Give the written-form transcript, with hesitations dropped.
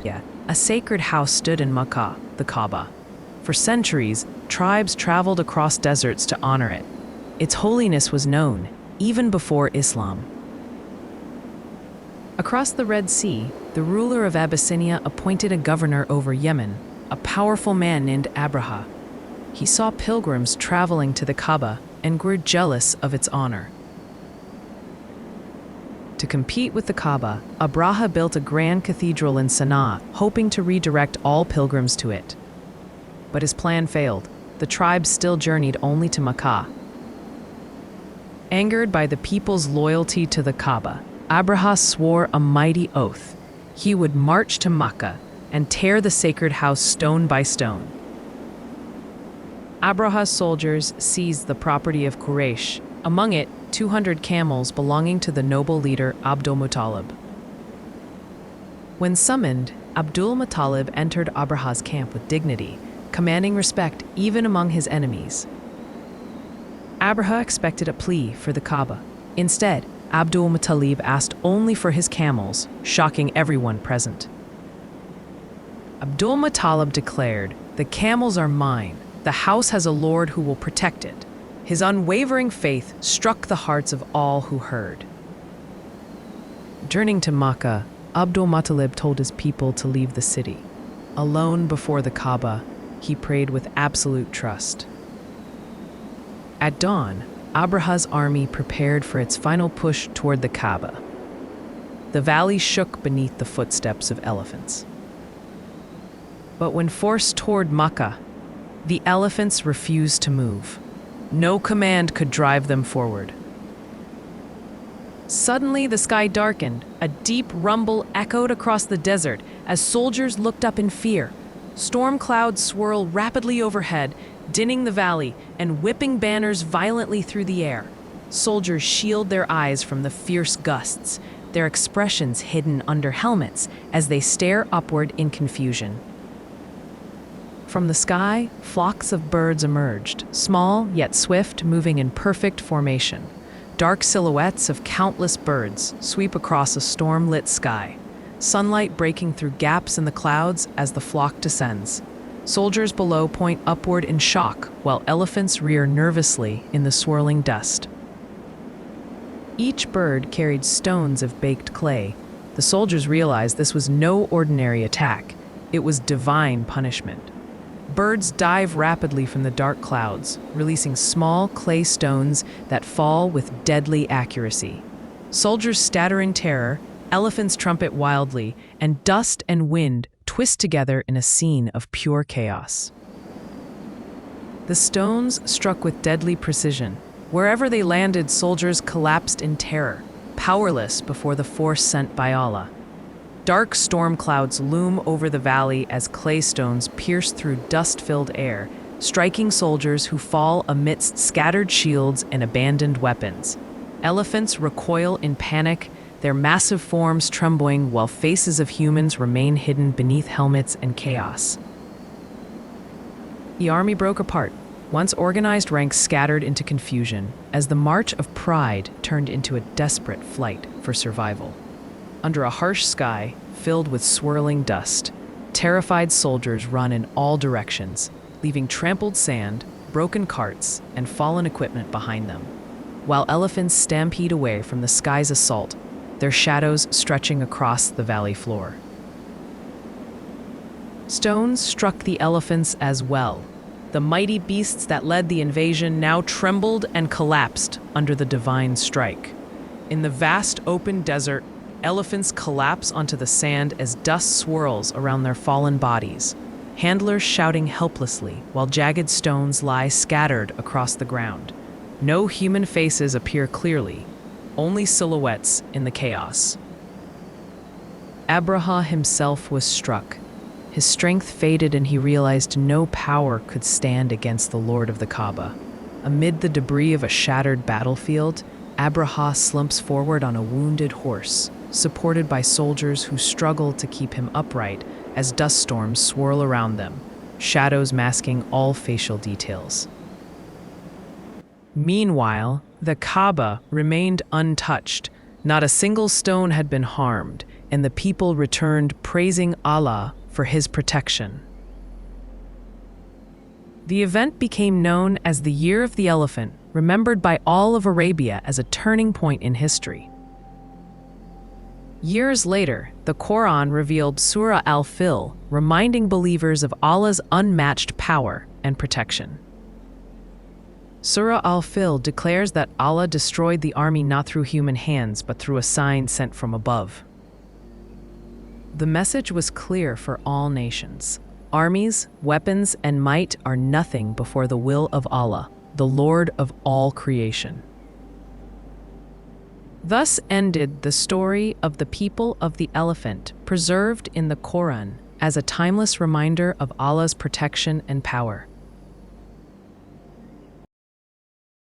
Yeah, a sacred house stood in Makkah, the Kaaba. For centuries, tribes traveled across deserts to honor it. Its holiness was known, even before Islam. Across the Red Sea, the ruler of Abyssinia appointed a governor over Yemen, a powerful man named Ababil. He saw pilgrims traveling to the Kaaba and grew jealous of its honor. To compete with the Kaaba, Abrahah built a grand cathedral in Sana'a, hoping to redirect all pilgrims to it. But his plan failed. The tribes still journeyed only to Makkah. Angered by the people's loyalty to the Kaaba, Abrahah swore a mighty oath. He would march to Makkah and tear the sacred house stone by stone. Abrahah's soldiers seized the property of Quraysh, among it 200 camels belonging to the noble leader Abdul Muttalib. When summoned, Abdul Muttalib entered Abrahah's camp with dignity, commanding respect even among his enemies. Abrahah expected a plea for the Kaaba. Instead, Abdul Muttalib asked only for his camels, shocking everyone present. Abdul Muttalib declared, "The camels are mine. The house has a lord who will protect it." His unwavering faith struck the hearts of all who heard. Journeying to Makkah, Abdul Muttalib told his people to leave the city. Alone before the Kaaba, he prayed with absolute trust. At dawn, Abrahah's army prepared for its final push toward the Kaaba. The valley shook beneath the footsteps of elephants. But when forced toward Makkah, the elephants refused to move. No command could drive them forward. Suddenly, the sky darkened. A deep rumble echoed across the desert as soldiers looked up in fear. Storm clouds swirl rapidly overhead, dinning the valley and whipping banners violently through the air. Soldiers shield their eyes from the fierce gusts, their expressions hidden under helmets as they stare upward in confusion. From the sky, flocks of birds emerged, small yet swift, moving in perfect formation. Dark silhouettes of countless birds sweep across a storm-lit sky, sunlight breaking through gaps in the clouds as the flock descends. Soldiers below point upward in shock, while elephants rear nervously in the swirling dust. Each bird carried stones of baked clay. The soldiers realized this was no ordinary attack. It was divine punishment. Birds dive rapidly from the dark clouds, releasing small clay stones that fall with deadly accuracy. Soldiers scatter in terror, elephants trumpet wildly, and dust and wind twist together in a scene of pure chaos. The stones struck with deadly precision. Wherever they landed, soldiers collapsed in terror, powerless before the force sent by Allah. Dark storm clouds loom over the valley as clay stones pierce through dust-filled air, striking soldiers who fall amidst scattered shields and abandoned weapons. Elephants recoil in panic, their massive forms trembling while faces of humans remain hidden beneath helmets and chaos. The army broke apart. Once organized ranks scattered into confusion, as the march of pride turned into a desperate flight for survival. Under a harsh sky filled with swirling dust, terrified soldiers run in all directions, leaving trampled sand, broken carts, and fallen equipment behind them. While elephants stampede away from the sky's assault, their shadows stretching across the valley floor. Stones struck the elephants as well. The mighty beasts that led the invasion now trembled and collapsed under the divine strike. In the vast open desert, elephants collapse onto the sand as dust swirls around their fallen bodies, handlers shouting helplessly while jagged stones lie scattered across the ground. No human faces appear clearly, only silhouettes in the chaos. Abrahah himself was struck. His strength faded and he realized no power could stand against the Lord of the Kaaba. Amid the debris of a shattered battlefield, Abrahah slumps forward on a wounded horse, supported by soldiers who struggle to keep him upright as dust storms swirl around them, shadows masking all facial details. Meanwhile, the Kaaba remained untouched. Not a single stone had been harmed, and the people returned praising Allah for His protection. The event became known as the Year of the Elephant, remembered by all of Arabia as a turning point in history. Years later, the Qur'an revealed Surah Al-Fil, reminding believers of Allah's unmatched power and protection. Surah Al-Fil declares that Allah destroyed the army not through human hands, but through a sign sent from above. The message was clear for all nations. Armies, weapons, and might are nothing before the will of Allah, the Lord of all creation. Thus ended the story of the people of the elephant, preserved in the Qur'an as a timeless reminder of Allah's protection and power.